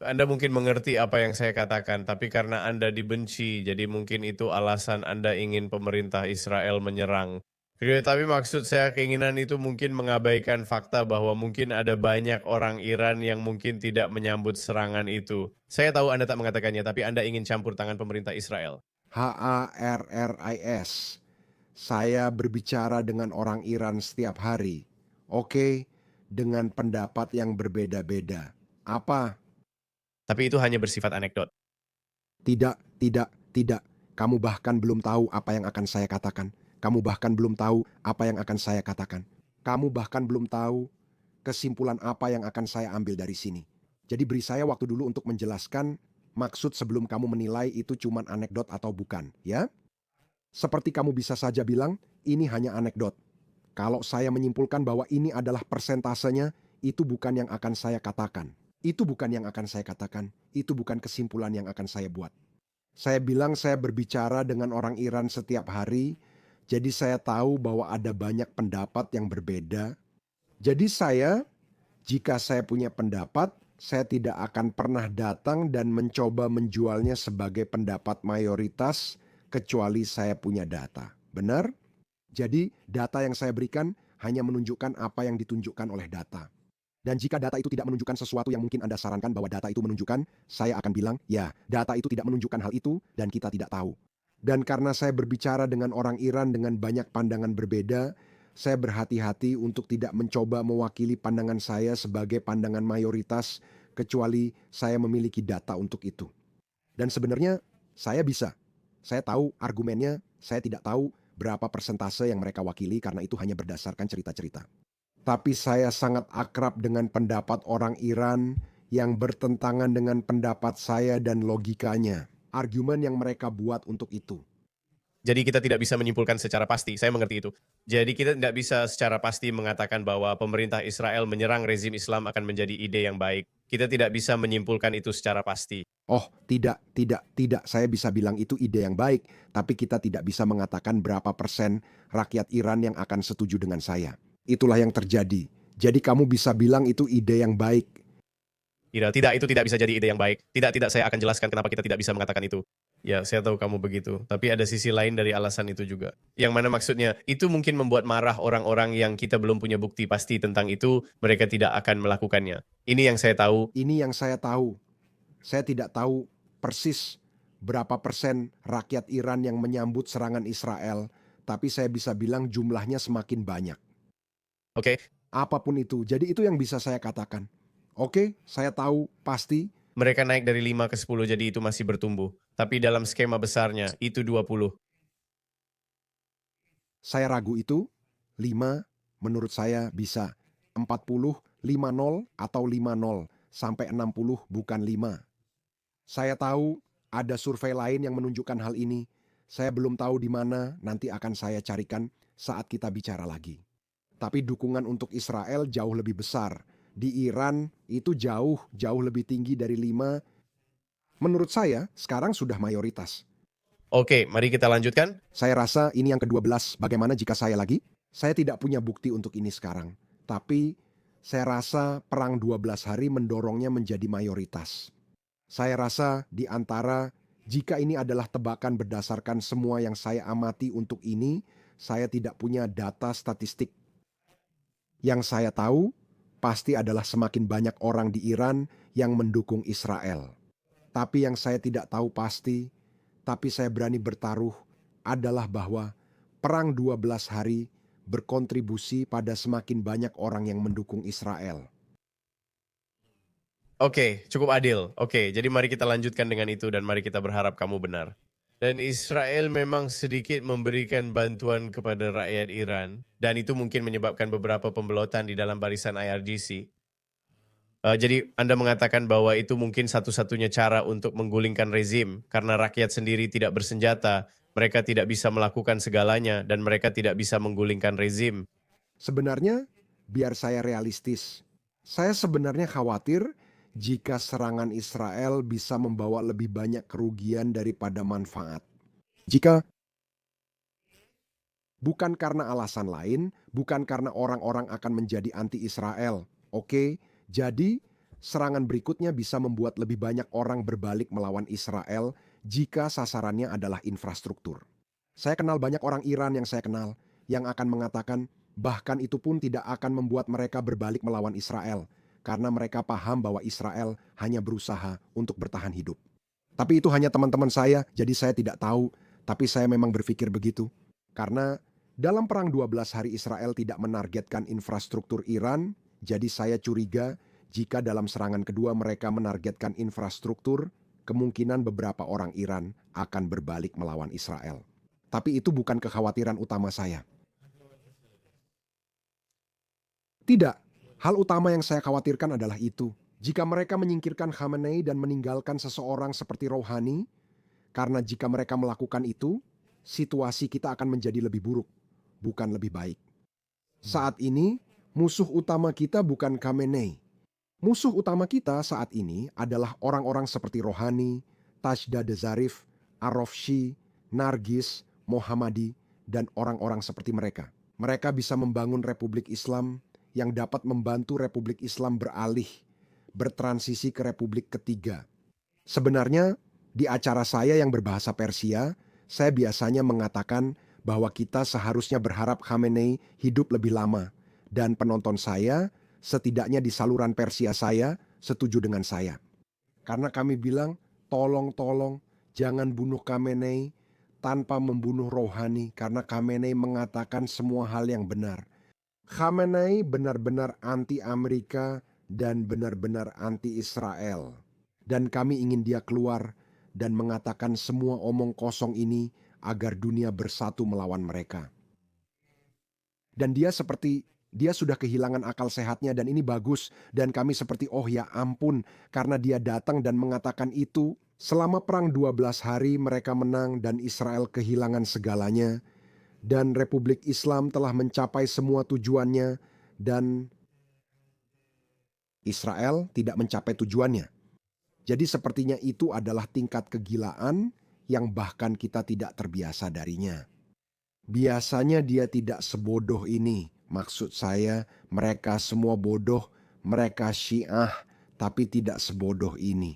Anda mungkin mengerti apa yang saya katakan, tapi karena Anda dibenci, jadi mungkin itu alasan Anda ingin pemerintah Israel menyerang. Oke, tapi maksud saya keinginan itu mungkin mengabaikan fakta bahwa mungkin ada banyak orang Iran yang mungkin tidak menyambut serangan itu. Saya tahu Anda tak mengatakannya, tapi Anda ingin campur tangan pemerintah Israel. HARRIS. Saya berbicara dengan orang Iran setiap hari. Oke, dengan pendapat yang berbeda-beda. Apa? Tapi itu hanya bersifat anekdot. Tidak, tidak, tidak. Kamu bahkan belum tahu apa yang akan saya katakan. Kamu bahkan belum tahu apa yang akan saya katakan. Kamu bahkan belum tahu kesimpulan apa yang akan saya ambil dari sini. Jadi beri saya waktu dulu untuk menjelaskan maksud sebelum kamu menilai itu cuma anekdot atau bukan, ya? Seperti kamu bisa saja bilang, ini hanya anekdot. Kalau saya menyimpulkan bahwa ini adalah persentasenya, itu bukan yang akan saya katakan. Itu bukan yang akan saya katakan. Itu bukan kesimpulan yang akan saya buat. Saya bilang saya berbicara dengan orang Iran setiap hari, jadi saya tahu bahwa ada banyak pendapat yang berbeda. Jadi jika saya punya pendapat, saya tidak akan pernah datang dan mencoba menjualnya sebagai pendapat mayoritas, kecuali saya punya data. Benar? Jadi data yang saya berikan hanya menunjukkan apa yang ditunjukkan oleh data. Dan jika data itu tidak menunjukkan sesuatu yang mungkin Anda sarankan bahwa data itu menunjukkan, saya akan bilang, ya, data itu tidak menunjukkan hal itu dan kita tidak tahu. Dan karena saya berbicara dengan orang Iran dengan banyak pandangan berbeda, saya berhati-hati untuk tidak mencoba mewakili pandangan saya sebagai pandangan mayoritas, kecuali saya memiliki data untuk itu. Dan sebenarnya saya bisa. Saya tahu argumennya, saya tidak tahu berapa persentase yang mereka wakili karena itu hanya berdasarkan cerita-cerita. Tapi saya sangat akrab dengan pendapat orang Iran yang bertentangan dengan pendapat saya dan logikanya. Argumen yang mereka buat untuk itu. Jadi kita tidak bisa menyimpulkan secara pasti, saya mengerti itu. Jadi kita tidak bisa secara pasti mengatakan bahwa pemerintah Israel menyerang rezim Islam akan menjadi ide yang baik. Kita tidak bisa menyimpulkan itu secara pasti. Oh, tidak, tidak, tidak. Saya bisa bilang itu ide yang baik, tapi kita tidak bisa mengatakan berapa persen rakyat Iran yang akan setuju dengan saya. Itulah yang terjadi. Jadi kamu bisa bilang itu ide yang baik. Tidak, itu tidak bisa jadi ide yang baik. Tidak, saya akan jelaskan kenapa kita tidak bisa mengatakan itu. Ya, saya tahu kamu begitu. Tapi ada sisi lain dari alasan itu juga. Yang mana maksudnya, itu mungkin membuat marah orang-orang yang kita belum punya bukti pasti tentang itu, mereka tidak akan melakukannya. Ini yang saya tahu. Ini yang saya tahu. Saya tidak tahu persis berapa persen rakyat Iran yang menyambut serangan Israel, tapi saya bisa bilang jumlahnya semakin banyak. Oke, Apapun itu, jadi itu yang bisa saya katakan. Oke, saya tahu pasti. mereka naik dari 5 ke 10, jadi itu masih bertumbuh. Tapi dalam skema besarnya, itu 20. Saya ragu itu. 5, menurut saya bisa 40, 50 atau 50 sampai 60 bukan 5. Saya tahu ada survei lain yang menunjukkan hal ini. Saya belum tahu di mana, nanti akan saya carikan saat kita bicara lagi. Tapi dukungan untuk Israel jauh lebih besar. Di Iran itu jauh lebih tinggi dari 5. Menurut saya sekarang sudah mayoritas. Oke, mari kita lanjutkan. Saya rasa ini yang ke-12. Bagaimana jika saya lagi? Saya tidak punya bukti untuk ini sekarang. Tapi saya rasa perang 12 hari mendorongnya menjadi mayoritas. Saya rasa di antara Jika ini adalah tebakan berdasarkan semua yang saya amati untuk ini, saya tidak punya data statistik. Yang saya tahu, pasti adalah semakin banyak orang di Iran yang mendukung Israel. Tapi yang saya tidak tahu pasti, tapi saya berani bertaruh, adalah bahwa Perang 12 hari berkontribusi pada semakin banyak orang yang mendukung Israel. Oke, cukup adil. Oke, jadi mari kita lanjutkan dengan itu dan mari kita berharap kamu benar. Dan Israel memang sedikit memberikan bantuan kepada rakyat Iran dan itu mungkin menyebabkan beberapa pembelotan di dalam barisan IRGC. Jadi Anda mengatakan bahwa itu mungkin satu-satunya cara untuk menggulingkan rezim karena rakyat sendiri tidak bersenjata, mereka tidak bisa melakukan segalanya dan mereka tidak bisa menggulingkan rezim. Sebenarnya, biar saya realistis, saya sebenarnya khawatir jika serangan Israel bisa membawa lebih banyak kerugian daripada manfaat. Jika bukan karena alasan lain, bukan karena orang-orang akan menjadi anti-Israel. Oke, jadi serangan berikutnya bisa membuat lebih banyak orang berbalik melawan Israel jika sasarannya adalah infrastruktur. Saya kenal banyak orang Iran yang saya kenal yang akan mengatakan bahkan itu pun tidak akan membuat mereka berbalik melawan Israel karena mereka paham bahwa Israel hanya berusaha untuk bertahan hidup. Tapi itu hanya teman-teman saya, jadi saya tidak tahu, tapi saya memang berpikir begitu. Karena dalam perang 12 hari Israel tidak menargetkan infrastruktur Iran, jadi saya curiga jika dalam serangan kedua mereka menargetkan infrastruktur, kemungkinan beberapa orang Iran akan berbalik melawan Israel. Tapi itu bukan kekhawatiran utama saya. Tidak, hal utama yang saya khawatirkan adalah itu. Jika mereka menyingkirkan Khamenei dan meninggalkan seseorang seperti Rouhani, karena jika mereka melakukan itu, situasi kita akan menjadi lebih buruk, bukan lebih baik. Saat ini, musuh utama kita bukan Khamenei. Musuh utama kita saat ini adalah orang-orang seperti Rouhani, Tajda Zarif, Arofshi, Nargis, Mohammadi, dan orang-orang seperti mereka. Mereka bisa membangun Republik Islam yang dapat membantu Republik Islam bertransisi ke Republik ketiga. Sebenarnya, di acara saya yang berbahasa Persia, saya biasanya mengatakan bahwa kita seharusnya berharap Khamenei hidup lebih lama. Dan penonton saya, setidaknya di saluran Persia saya, setuju dengan saya. Karena kami bilang, tolong jangan bunuh Khamenei tanpa membunuh Rouhani, karena Khamenei mengatakan semua hal yang benar. Khamenei benar-benar anti-Amerika dan benar-benar anti-Israel. Dan kami ingin dia keluar dan mengatakan semua omong kosong ini agar dunia bersatu melawan mereka. Dan dia sudah kehilangan akal sehatnya dan ini bagus. Dan kami seperti oh ya ampun karena dia datang dan mengatakan itu. Selama perang 12 hari mereka menang dan Israel kehilangan segalanya. Dan Republik Islam telah mencapai semua tujuannya dan Israel tidak mencapai tujuannya. Jadi sepertinya itu adalah tingkat kegilaan yang bahkan kita tidak terbiasa darinya. Biasanya dia tidak sebodoh ini. Maksud saya mereka semua bodoh, mereka Syiah, tapi tidak sebodoh ini.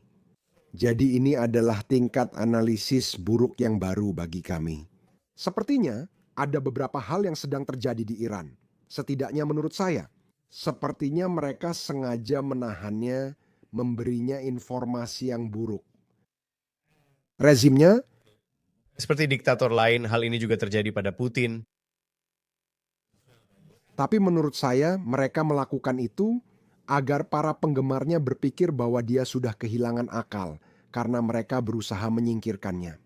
Jadi ini adalah tingkat analisis buruk yang baru bagi kami. Sepertinya ada beberapa hal yang sedang terjadi di Iran. Setidaknya menurut saya, sepertinya mereka sengaja menahannya, memberinya informasi yang buruk. Rezimnya, Seperti diktator lain, hal ini juga terjadi pada Putin. tapi menurut saya mereka melakukan itu agar para penggemarnya berpikir bahwa dia sudah kehilangan akal karena mereka berusaha menyingkirkannya.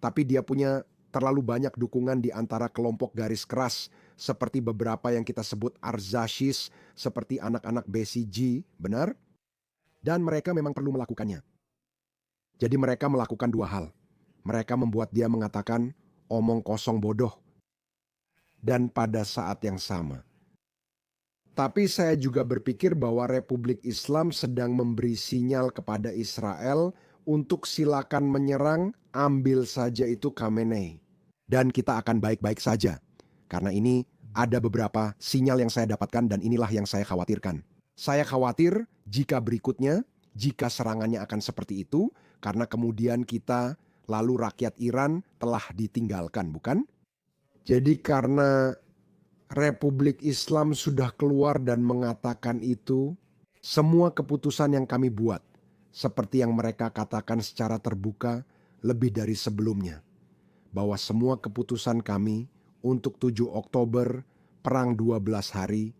Tapi dia punya terlalu banyak dukungan di antara kelompok garis keras seperti beberapa yang kita sebut Arzashis, seperti anak-anak BCG, benar? Dan mereka memang perlu melakukannya. Jadi mereka melakukan dua hal. Mereka membuat dia mengatakan omong kosong bodoh. Dan pada saat yang sama. Tapi saya juga berpikir bahwa Republik Islam sedang memberi sinyal kepada Israel untuk silakan menyerang, ambil saja itu Khamenei. Dan kita akan baik-baik saja. Karena ini ada beberapa sinyal yang saya dapatkan dan inilah yang saya khawatirkan. Saya khawatir jika berikutnya, jika serangannya akan seperti itu, karena kemudian kita lalu rakyat Iran telah ditinggalkan, bukan? Jadi karena Republik Islam sudah keluar dan mengatakan itu, semua keputusan yang kami buat, seperti yang mereka katakan secara terbuka lebih dari sebelumnya, bahwa semua keputusan kami untuk 7 Oktober, Perang 12 hari,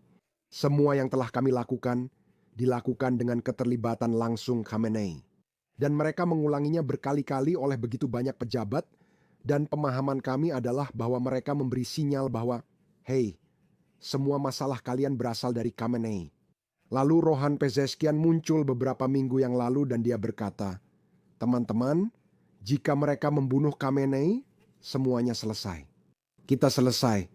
semua yang telah kami lakukan, dilakukan dengan keterlibatan langsung Khamenei. Dan mereka mengulanginya berkali-kali oleh begitu banyak pejabat, dan pemahaman kami adalah bahwa mereka memberi sinyal bahwa, "Hei, semua masalah kalian berasal dari Khamenei." Lalu Rohan Pezeskian muncul beberapa minggu yang lalu dan dia berkata, "Teman-teman, jika mereka membunuh Khamenei, semuanya selesai. Kita selesai.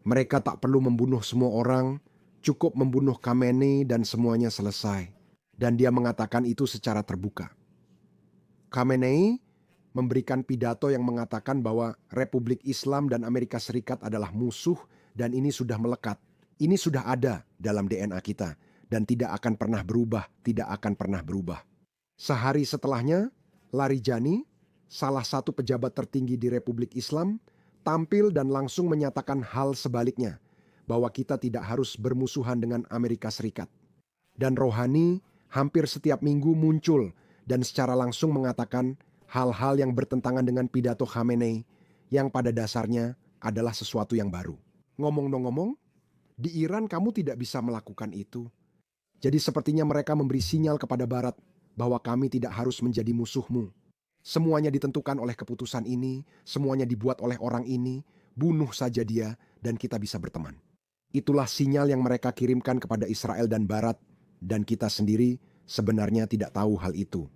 Mereka tak perlu membunuh semua orang, cukup membunuh Khamenei dan semuanya selesai." Dan dia mengatakan itu secara terbuka. Khamenei memberikan pidato yang mengatakan bahwa Republik Islam dan Amerika Serikat adalah musuh dan ini sudah melekat. Ini sudah ada dalam DNA kita dan tidak akan pernah berubah, tidak akan pernah berubah. Sehari setelahnya, Larijani, salah satu pejabat tertinggi di Republik Islam, tampil dan langsung menyatakan hal sebaliknya, bahwa kita tidak harus bermusuhan dengan Amerika Serikat. Dan Rohani hampir setiap minggu muncul dan secara langsung mengatakan hal-hal yang bertentangan dengan pidato Khamenei yang pada dasarnya adalah sesuatu yang baru. Ngomong-ngomong, di Iran kamu tidak bisa melakukan itu. Jadi sepertinya mereka memberi sinyal kepada Barat bahwa kami tidak harus menjadi musuhmu. Semuanya ditentukan oleh keputusan ini, semuanya dibuat oleh orang ini, bunuh saja dia dan kita bisa berteman. Itulah sinyal yang mereka kirimkan kepada Israel dan Barat, dan kita sendiri sebenarnya tidak tahu hal itu.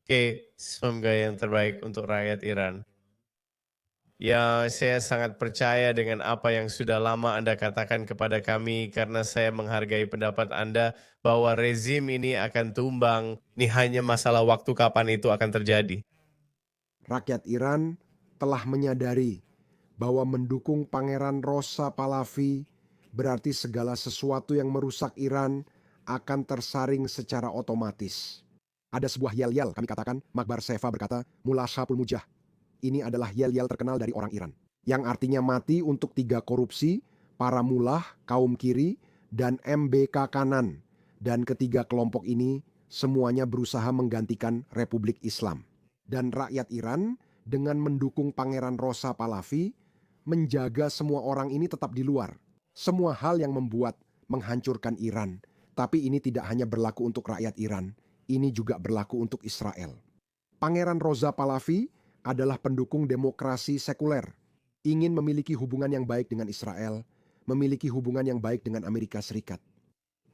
Oke, semoga yang terbaik untuk rakyat Iran. Ya, saya sangat percaya dengan apa yang sudah lama Anda katakan kepada kami karena saya menghargai pendapat Anda bahwa rezim ini akan tumbang. Ini hanya masalah waktu kapan itu akan terjadi. Rakyat Iran telah menyadari bahwa mendukung Pangeran Reza Pahlavi berarti segala sesuatu yang merusak Iran akan tersaring secara otomatis. Ada sebuah yel-yel, kami katakan, Makbar Seva berkata, "Mullah Shapul Mujah." Ini adalah yel-yel terkenal dari orang Iran, yang artinya mati untuk 3 korupsi, para mullah, kaum kiri, dan MBK kanan. Dan ketiga kelompok ini semuanya berusaha menggantikan Republik Islam. Dan rakyat Iran dengan mendukung Pangeran Reza Pahlavi menjaga semua orang ini tetap di luar. Semua hal yang membuat menghancurkan Iran. Tapi ini tidak hanya berlaku untuk rakyat Iran, ini juga berlaku untuk Israel. Pangeran Reza Pahlavi adalah pendukung demokrasi sekuler, ingin memiliki hubungan yang baik dengan Israel, memiliki hubungan yang baik dengan Amerika Serikat.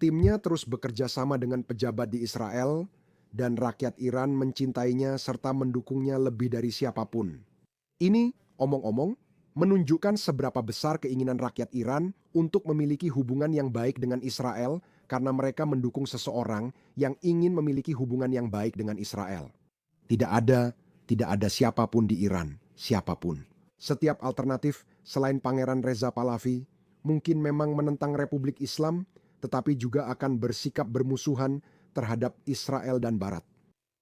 Timnya terus bekerja sama dengan pejabat di Israel, dan rakyat Iran mencintainya serta mendukungnya lebih dari siapapun. Ini, omong-omong, menunjukkan seberapa besar keinginan rakyat Iran untuk memiliki hubungan yang baik dengan Israel karena mereka mendukung seseorang yang ingin memiliki hubungan yang baik dengan Israel. Tidak ada siapapun di Iran, siapapun. Setiap alternatif selain Pangeran Reza Pahlavi mungkin memang menentang Republik Islam, tetapi juga akan bersikap bermusuhan terhadap Israel dan Barat.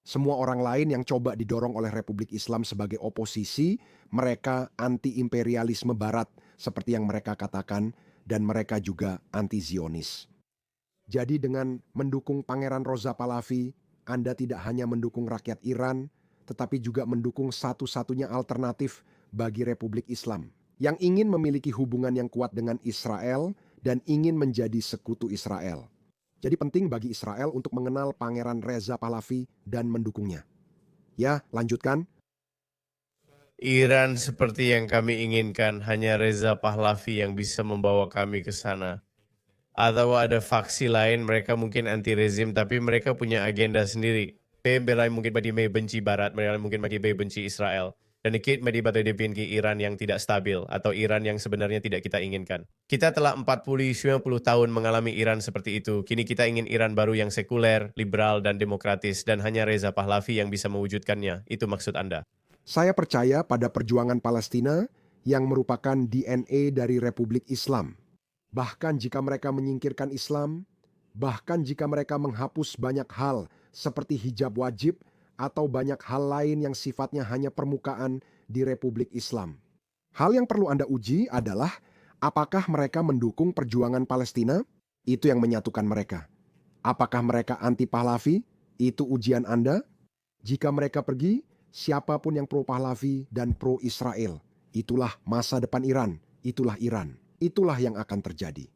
Semua orang lain yang coba didorong oleh Republik Islam sebagai oposisi, mereka anti-imperialisme Barat, seperti yang mereka katakan, dan mereka juga anti-Zionis. Jadi dengan mendukung Pangeran Reza Pahlavi, Anda tidak hanya mendukung rakyat Iran, tetapi juga mendukung satu-satunya alternatif bagi Republik Islam yang ingin memiliki hubungan yang kuat dengan Israel dan ingin menjadi sekutu Israel. Jadi penting bagi Israel untuk mengenal Pangeran Reza Pahlavi dan mendukungnya. Ya, lanjutkan. Iran seperti yang kami inginkan, hanya Reza Pahlavi yang bisa membawa kami ke sana. Atau ada faksi lain, mereka mungkin anti rezim, tapi mereka punya agenda sendiri. Mereka mungkin benci Barat, mereka mungkin benci Israel. Dan ikut menyebabkan Iran yang tidak stabil, atau Iran yang sebenarnya tidak kita inginkan. Kita telah 40-50 tahun mengalami Iran seperti itu. Kini kita ingin Iran baru yang sekuler, liberal, dan demokratis, dan hanya Reza Pahlavi yang bisa mewujudkannya. Itu maksud Anda. Saya percaya pada perjuangan Palestina yang merupakan DNA dari Republik Islam. Bahkan jika mereka menyingkirkan Islam, bahkan jika mereka menghapus banyak hal seperti hijab wajib atau banyak hal lain yang sifatnya hanya permukaan di Republik Islam. Hal yang perlu Anda uji adalah apakah mereka mendukung perjuangan Palestina? Itu yang menyatukan mereka. Apakah mereka anti Pahlavi? Itu ujian Anda. Jika mereka pergi, siapapun yang pro Pahlavi dan pro Israel, itulah masa depan Iran. Itulah Iran. Itulah yang akan terjadi.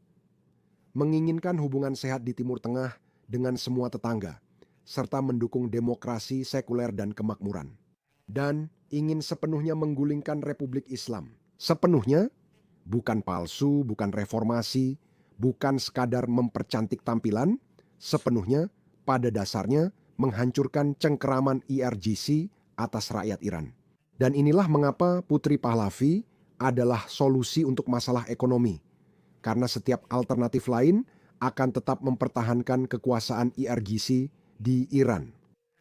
Menginginkan hubungan sehat di Timur Tengah dengan semua tetangga, serta mendukung demokrasi sekuler dan kemakmuran. Dan ingin sepenuhnya menggulingkan Republik Islam. Sepenuhnya, bukan palsu, bukan reformasi, bukan sekadar mempercantik tampilan, sepenuhnya pada dasarnya menghancurkan cengkeraman IRGC atas rakyat Iran. Dan inilah mengapa Putri Pahlavi adalah solusi untuk masalah ekonomi. Karena setiap alternatif lain akan tetap mempertahankan kekuasaan IRGC di Iran.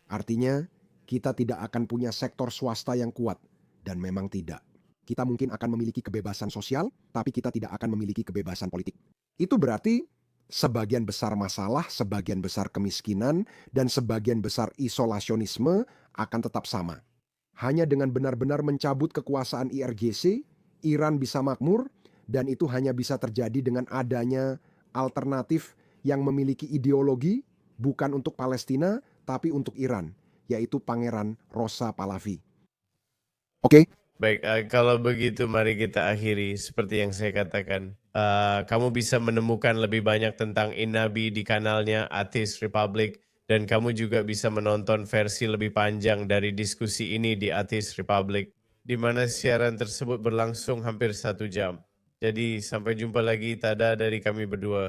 Artinya, kita tidak akan punya sektor swasta yang kuat. Dan memang tidak. Kita mungkin akan memiliki kebebasan sosial, tapi kita tidak akan memiliki kebebasan politik. Itu berarti sebagian besar masalah, sebagian besar kemiskinan, dan sebagian besar isolasionisme akan tetap sama. Hanya dengan benar-benar mencabut kekuasaan IRGC, Iran bisa makmur, dan itu hanya bisa terjadi dengan adanya alternatif yang memiliki ideologi bukan untuk Palestina, tapi untuk Iran, yaitu Pangeran Reza Pahlavi. Oke? Baik, kalau begitu mari kita akhiri seperti yang saya katakan. Kamu bisa menemukan lebih banyak tentang Innabi di kanalnya Atheist Republic, dan kamu juga bisa menonton versi lebih panjang dari diskusi ini di Atheist Republic, di mana siaran tersebut berlangsung hampir 1 jam. Jadi sampai jumpa lagi, tada dari kami berdua.